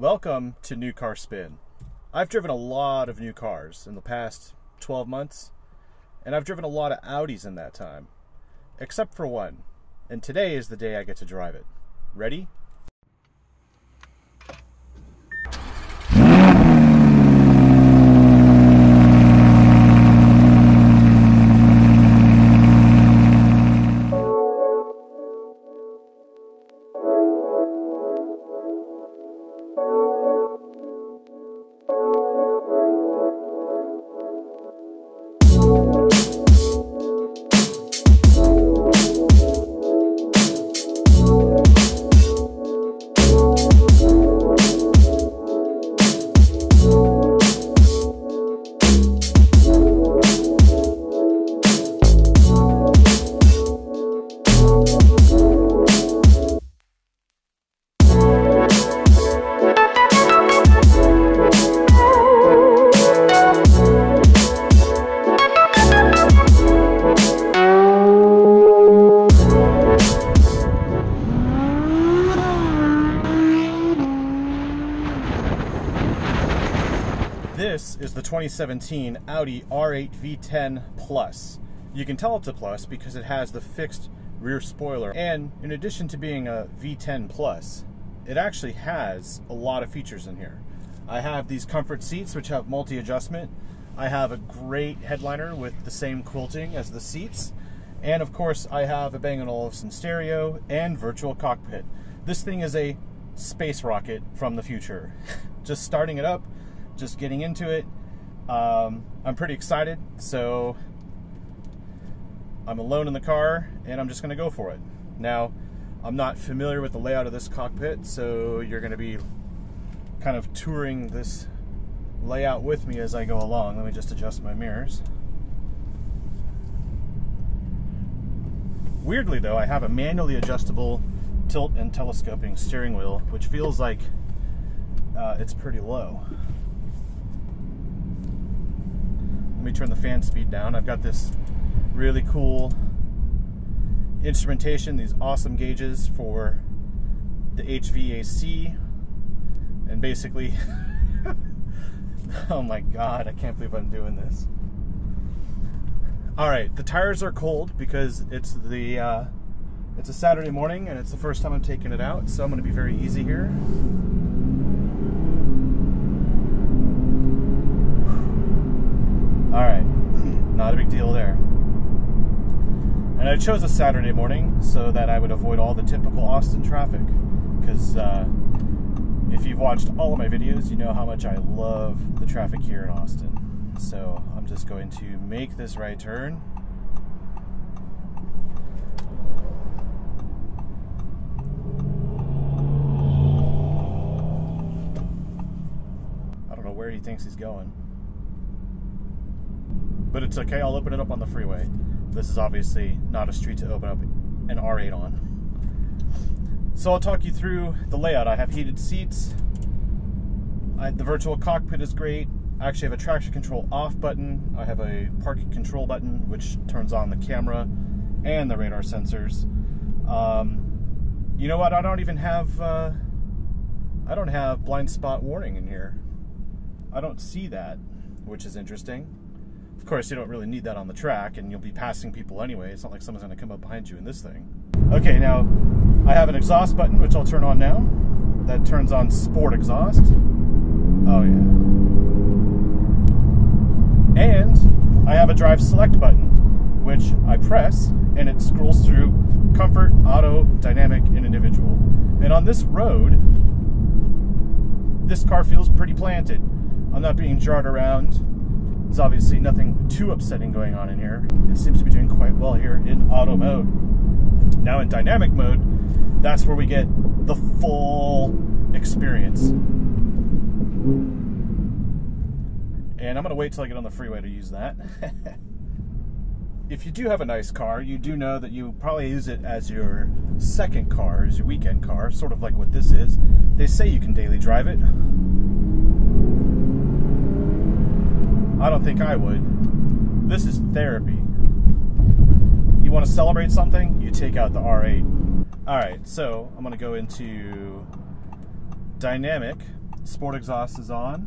Welcome to New Car Spin. I've driven a lot of new cars in the past 12 months, and I've driven a lot of Audis in that time, except for one, and today is the day I get to drive it. Ready? This is the 2017 Audi R8 V10 Plus. You can tell it's a Plus because it has the fixed rear spoiler, and in addition to being a V10 Plus, it actually has a lot of features in here. I have these comfort seats which have multi-adjustment. I have a great headliner with the same quilting as the seats, and of course I have a Bang & Olufsen stereo and virtual cockpit. This thing is a space rocket from the future. Just starting it up, just getting into it. I'm pretty excited, so I'm alone in the car and I'm just gonna go for it. Now, I'm not familiar with the layout of this cockpit, so you're gonna be kind of touring this layout with me as I go along. Let me just adjust my mirrors. Weirdly though, I have a manually adjustable tilt and telescoping steering wheel, which feels like it's pretty low. Let me turn the fan speed down. I've got this really cool instrumentation, these awesome gauges for the HVAC, and basically, oh my God, I can't believe I'm doing this. All right, the tires are cold because it's a Saturday morning and it's the first time I'm taking it out, so I'm gonna be very easy here. All right, not a big deal there. And I chose a Saturday morning so that I would avoid all the typical Austin traffic, because if you've watched all of my videos, you know how much I love the traffic here in Austin. So I'm just going to make this right turn. I don't know where he thinks he's going, but it's okay, I'll open it up on the freeway. This is obviously not a street to open up an R8 on. So I'll talk you through the layout. I have heated seats. The virtual cockpit is great. I actually have a traction control off button. I have a parking control button, which turns on the camera and the radar sensors. You know what? I don't have blind spot warning in here. I don't see that, which is interesting. Of course, you don't really need that on the track, and you'll be passing people anyway. It's not like someone's going to come up behind you in this thing. Okay, now I have an exhaust button, which I'll turn on now. That turns on sport exhaust. Oh yeah. And I have a drive select button, which I press, and it scrolls through comfort, auto, dynamic, and individual. And on this road, this car feels pretty planted. I'm not being jarred around. There's obviously nothing too upsetting going on in here. It seems to be doing quite well here in auto mode. Now in dynamic mode, that's where we get the full experience. And I'm gonna wait till I get on the freeway to use that. If you do have a nice car, you do know that you probably use it as your second car, as your weekend car, sort of like what this is. They say you can daily drive it. I don't think I would. This is therapy. You want to celebrate something? You take out the R8. Alright, so I'm going to go into dynamic, Sport exhaust is on.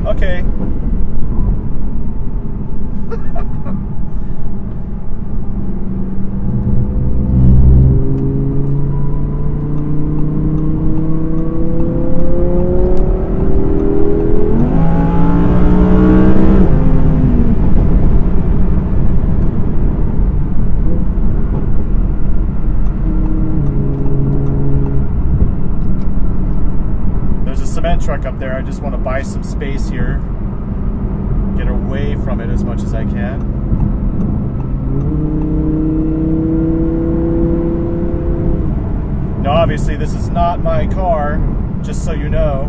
Okay. Cement truck up there. I just want to buy some space here, get away from it as much as I can. Now obviously this is not my car, just so you know.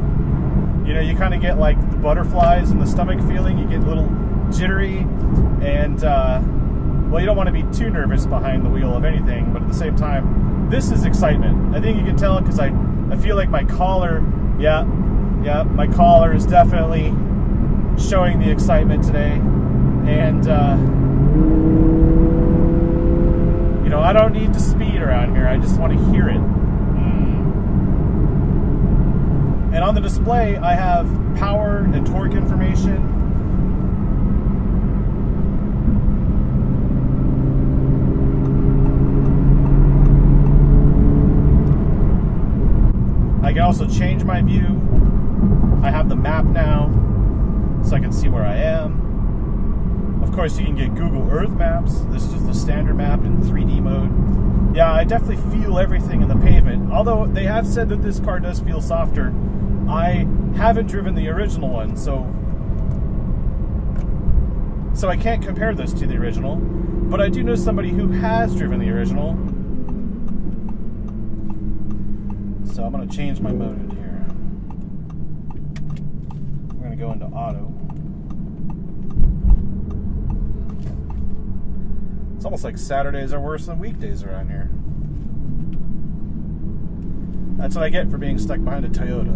You know, you kind of get like the butterflies in the stomach feeling, you get a little jittery, and well, you don't want to be too nervous behind the wheel of anything, but at the same time, this is excitement. I think you can tell because I feel like my collar, yeah, my collar is definitely showing the excitement today. And, you know, I don't need to speed around here. I just want to hear it. And on the display, I have power and torque information. I can also change my view. I have the map now, so I can see where I am. Of course, you can get Google Earth Maps. This is just the standard map in 3D mode. Yeah, I definitely feel everything in the pavement. Although they have said that this car does feel softer. I haven't driven the original one, so I can't compare this to the original. But I do know somebody who has driven the original. So I'm going to change my mode here. We're going to go into auto. It's almost like Saturdays are worse than weekdays around here. That's what I get for being stuck behind a Toyota.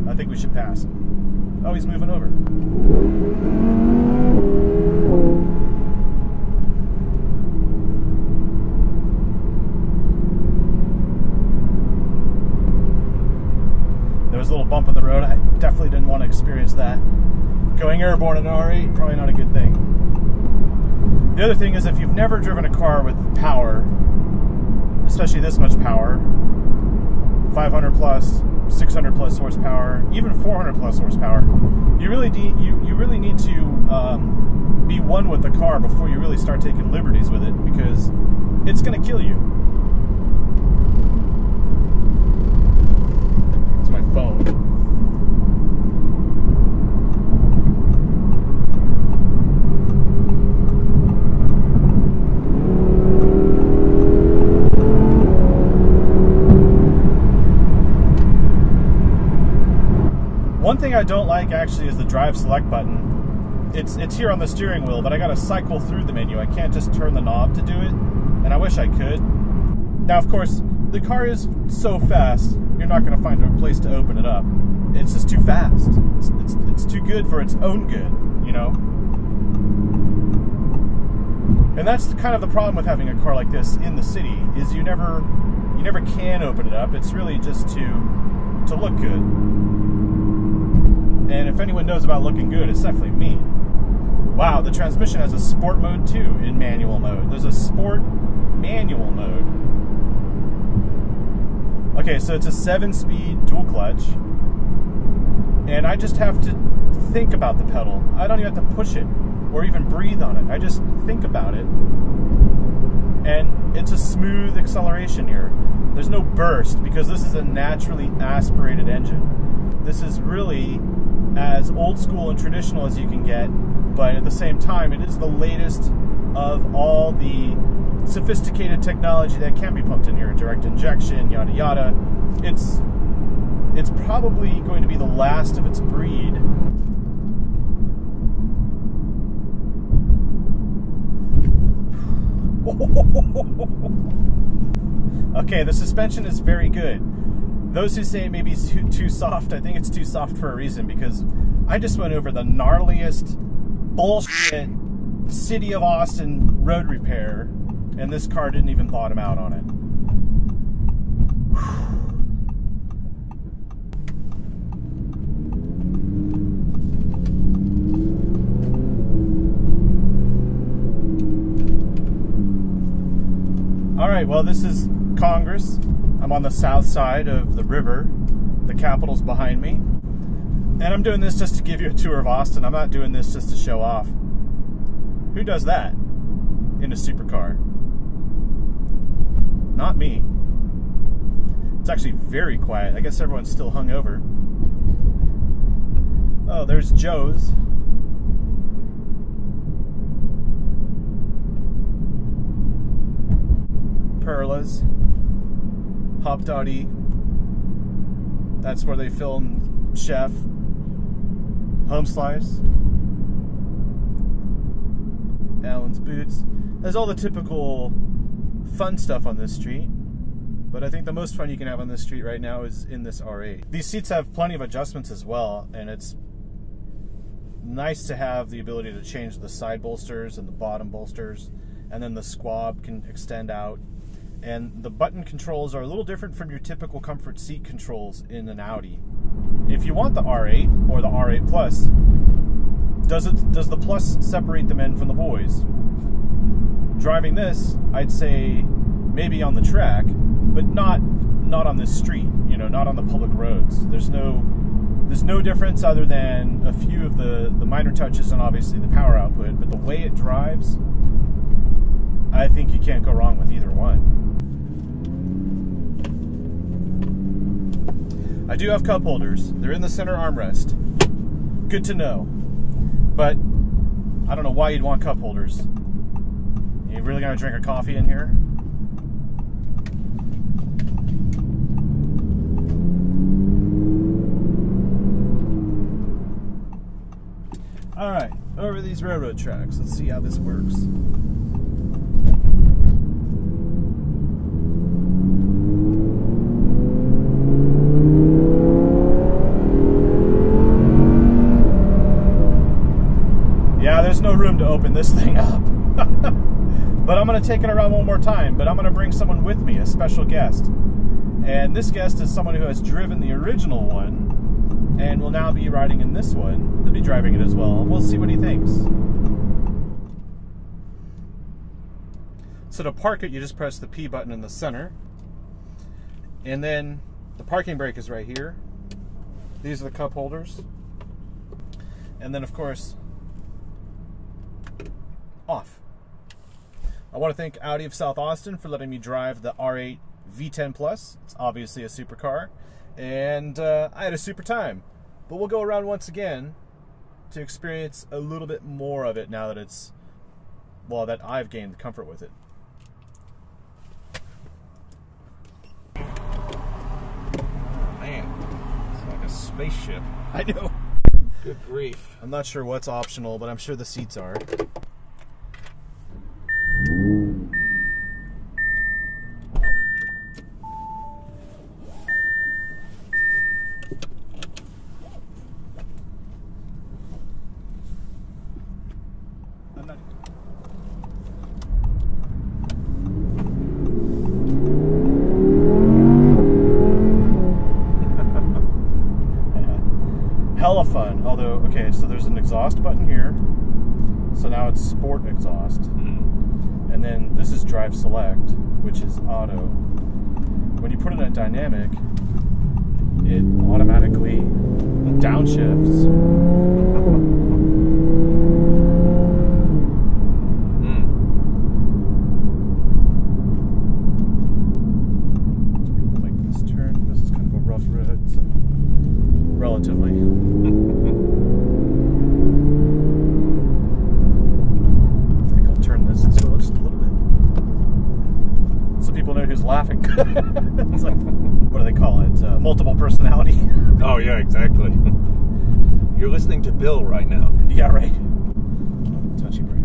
I think we should pass him. Oh, he's moving over. There was a little bump in the road. I definitely didn't want to experience that. Going airborne in an R8, probably not a good thing. The other thing is, if you've never driven a car with power, especially this much power, 500 plus, 600 plus horsepower, even 400 plus horsepower, you really need to be one with the car before you really start taking liberties with it, because it's going to kill you. It's my phone. One thing I don't like actually is the drive select button. It's here on the steering wheel, but I gotta cycle through the menu. I can't just turn the knob to do it, and I wish I could. Now, of course, the car is so fast, you're not gonna find a place to open it up. It's just too fast. It's too good for its own good, you know? And that's kind of the problem with having a car like this in the city, is you never can open it up. It's really just to look good. And if anyone knows about looking good, it's definitely me. Wow, the transmission has a sport mode too in manual mode. There's a sport manual mode. Okay, so it's a 7-speed dual clutch. And I just have to think about the pedal. I don't even have to push it or even breathe on it. I just think about it. And it's a smooth acceleration here. There's no burst because this is a naturally aspirated engine. This is really as old school and traditional as you can get, but at the same time, it is the latest of all the sophisticated technology that can be pumped in here. Direct injection, yada yada. It's probably going to be the last of its breed. Okay, the suspension is very good. Those who say it may be too soft, I think it's too soft for a reason, because I just went over the gnarliest bullshit City of Austin road repair, and this car didn't even bottom out on it. Alright, well, this is Congress. I'm on the south side of the river. The Capitol's behind me. And I'm doing this just to give you a tour of Austin. I'm not doing this just to show off. Who does that in a supercar? Not me. It's actually very quiet. I guess everyone's still hungover. Oh, there's Joe's. Perla's. Hop Dottie. That's where they filmed Chef. Home Slice. Allen's Boots. There's all the typical fun stuff on this street. But I think the most fun you can have on this street right now is in this R8. These seats have plenty of adjustments as well, and it's nice to have the ability to change the side bolsters and the bottom bolsters, and then the squab can extend out. And the button controls are a little different from your typical comfort seat controls in an Audi. If you want the R8 or the R8 Plus, does the Plus separate the men from the boys? Driving this, I'd say maybe on the track, but not on this street. You know, not on the public roads. There's no difference other than a few of the minor touches and obviously the power output. But the way it drives, I think you can't go wrong with either one. I do have cup holders. They're in the center armrest. Good to know. But I don't know why you'd want cup holders. You really gonna drink a coffee in here? Alright, over these railroad tracks. Let's see how this works. There's no room to open this thing up. But I'm going to take it around one more time, but I'm going to bring someone with me, a special guest. And this guest is someone who has driven the original one and will now be riding in this one. He'll be driving it as well. We'll see what he thinks. So to park it, you just press the P button in the center. And then the parking brake is right here. These are the cup holders. And then, of course, off. I want to thank Audi of South Austin for letting me drive the R8 V10 Plus. It's obviously a supercar, and I had a super time. But we'll go around once again to experience a little bit more of it now that it's, well, that I've gained comfort with it. Man, it's like a spaceship. I know. Good grief. I'm not sure what's optional, but I'm sure the seats are. Hella fun. Although, okay, so there's an exhaust button here. So now it's sport exhaust. And then this is drive select, which is auto. When you put it in dynamic, it automatically downshifts. Like this turn, this is kind of a rough road, so relatively. I think I'll turn this and slow it just a little bit, so people know who's laughing. It's like, what do they call it? Multiple personality. Oh yeah, exactly. You're listening to Bill right now. Yeah, right. Touchy break.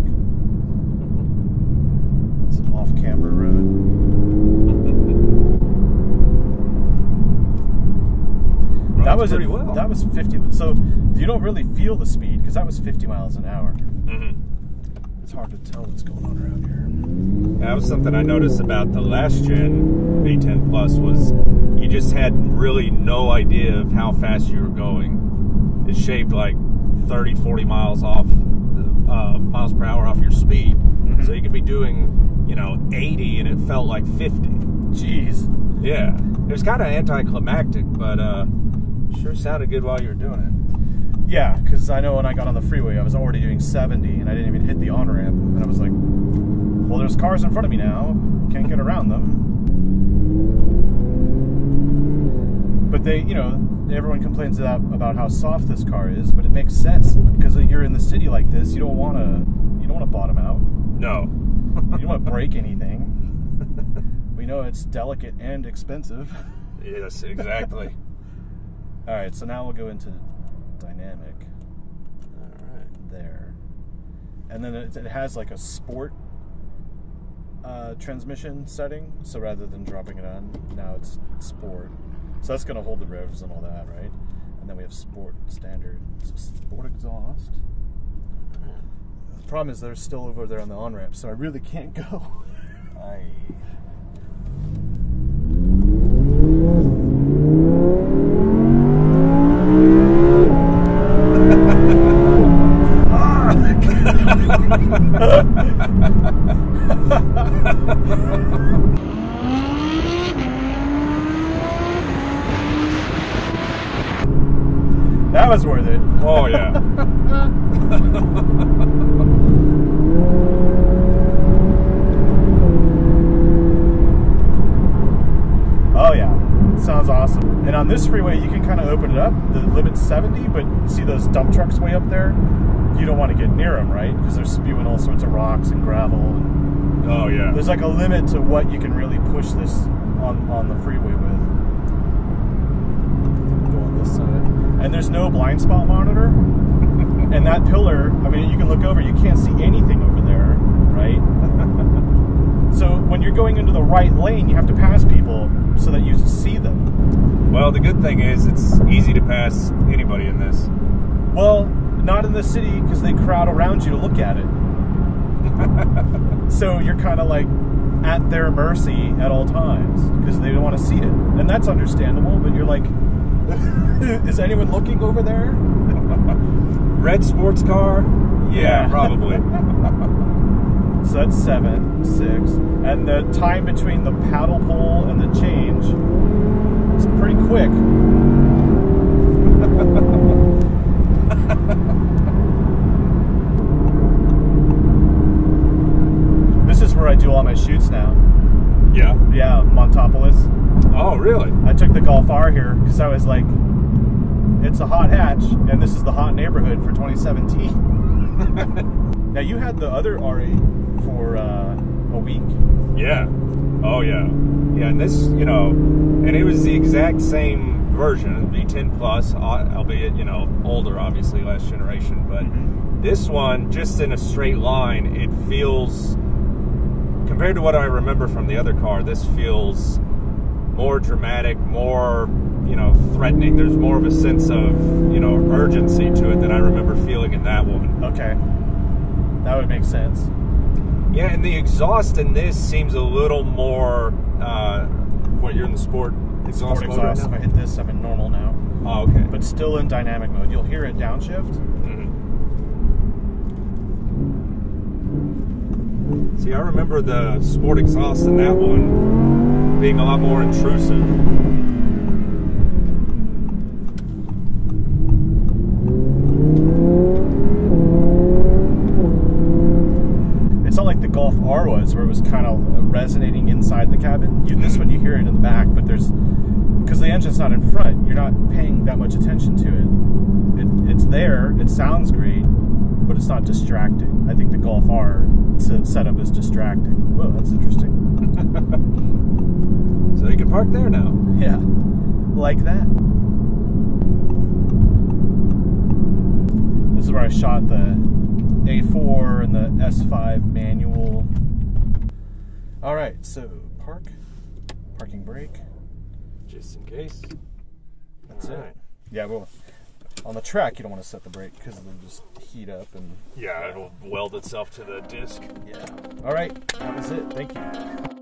It's an off-camera road. That was pretty well. That was 50. So you don't really feel the speed because that was 50 miles an hour. It's hard to tell what's going on around here. That was something I noticed about the last gen V10 Plus was you just had really no idea of how fast you were going. It shaved like 30, 40 miles off, miles per hour off your speed. Mm-hmm. So you could be doing, 80 and it felt like 50. Jeez. Yeah. It was kind of anticlimactic, but sure sounded good while you were doing it. Yeah, because I know when I got on the freeway, I was already doing 70, and I didn't even hit the on-ramp. And I was like, well, there's cars in front of me now. Can't get around them. But they, everyone complains about how soft this car is, but it makes sense. Because you're in the city like this, you don't want to bottom out. No. You don't want to break anything. We know it's delicate and expensive. Yes, exactly. All right, so now we'll go into dynamic. All right. There. And then it has like a sport transmission setting. So rather than dropping it on, now it's sport. So that's going to hold the revs and all that, right? And then we have sport standard. So sport exhaust. The problem is they're still over there on the on-ramp, so I really can't go. That was worth it. Oh, yeah. Oh, yeah. Sounds awesome. And on this freeway, you can kind of open it up. The limit's 70, but see those dump trucks way up there? You don't want to get near them, right? Because they're spewing all sorts of rocks and gravel. And oh, yeah. There's like a limit to what you can really push this on the freeway with. Go on this side. And there's no blind spot monitor. And that pillar, I mean, you can look over, you can't see anything over there, right? So when you're going into the right lane, you have to pass people so that you see them. Well, the good thing is it's easy to pass anybody in this. Well, not in the city because they crowd around you to look at it. So you're kind of like at their mercy at all times because they don't want to see it. And that's understandable, but you're like, is anyone looking over there? Red sports car? Yeah, probably. So that's 7, 6. And the time between the paddle pull and the change is pretty quick. This is where I do all my shoots now. Yeah? Yeah, Montopolis. Oh, really? I took the Golf R here because I was like, it's a hot hatch, and this is the hot neighborhood for 2017. Now, you had the other R8 for a week. Yeah. Oh, yeah. Yeah, and this, and it was the exact same version, V10 Plus, albeit, older, obviously, last generation. But this one, just in a straight line, it feels, compared to what I remember from the other car, this feels more dramatic, more, threatening. There's more of a sense of, urgency to it than I remember feeling in that one. Okay. That would make sense. Yeah, and the exhaust in this seems a little more, you're in the sport exhaust mode right now? If I hit this, I'm in normal now. Oh, okay. But still in dynamic mode. You'll hear it downshift. Mm-hmm. See, I remember the sport exhaust in that one being a lot more intrusive. It's not like the Golf R was, where it was kind of resonating inside the cabin. This one, you hear it in the back, but because the engine's not in front, you're not paying that much attention to it. It's there, it sounds great, but it's not distracting. I think the Golf R setup is distracting. Whoa, that's interesting. So you can park there now. Yeah, like that. This is where I shot the A4 and the S5 manual. All right, so parking brake. Just in case. That's it. Yeah, well, On the track, you don't want to set the brake because they'll just heat up and... Yeah, it'll weld itself to the disc. Yeah. All right, that was it. Thank you.